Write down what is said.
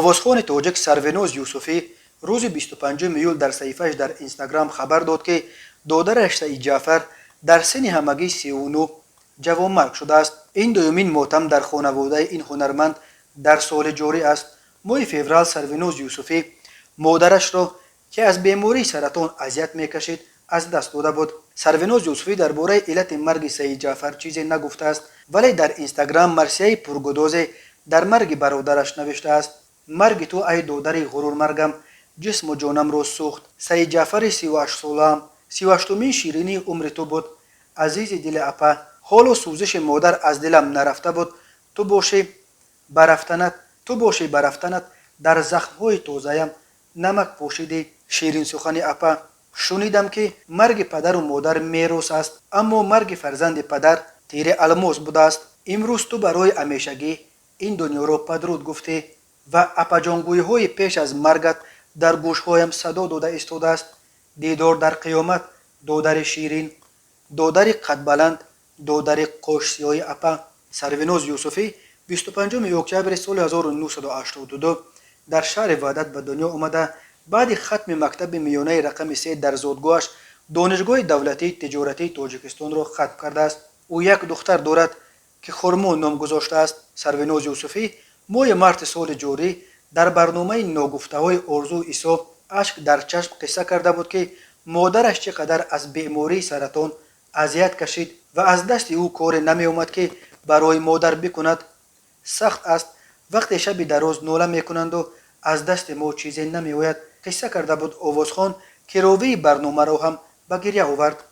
آوازخوان تاجک سروناز یوسفی روز 25 ایول در صحیفه‌اش در اینستاگرام خبر داد که دادرش سعید جعفر در سن همگی 39 جوانمرگ شده است. این دومین ماتم در خانواده این هنرمند در سال جاری است. ماه فوریه سروناز یوسفی مادرش را که از بیماری سرطان اذیت میکشید از دست داده بود. سروناز یوسفی درباره علت مرگ سعید جعفر چیزی نگفته است، ولی در اینستاگرام مرثیه پرگداز در مرگ برادرش نوشته است: مرگ تو ای دادر غرور مرگم، جسم و جانم را سوخت. سعید جعفر 38 سالم 38مین شیرینی عمر تو بود. عزیز دل اپا، حال و سوزش مادر از دلم نرفته بود. تو باشی برفتنت در زخم‌های تازه‌ام نمک پوشیدی. شیرین سخن اپا، شنیدم که مرگ پدر و مادر میراث است، اما مرگ فرزند پدر تیر الماس بوده است. امروز تو برای همیشگی این دنیا را پدرود گفته و اپاجانگویی های پیش از مرگت در گوشهایم صدا داده ایستاده است. دیدار در قیامت، دادر شیرین، دادر قد بلند، دادر قوش سیاه اپا. سروناز یوسفی 25 اکتبر سال 1982 در شهر وحدت به دنیا آمده. بعد ختم مکتب میانه رقم 3 در زادگاهش دانشگاه دولتی تجارتی تاجیکستان را ختم کرده است. او یک دختر دارد که خرما نام گذاشته است. سروناز یوسفی ماه مارس سال جاری در برنامه ناگفته های آرزو عیسی اشک در چشم قصه کرده بود که مادرش چقدر از بیماری سرطان اذیت کشید و از دست او کار نمی آمد که برای مادر بکند. سخت است وقتی شب دراز ناله میکنند و از دست ما چیزی نمی آید، قصه کرده بود آوازخوان که راوی برنامه را هم به گریه آورد.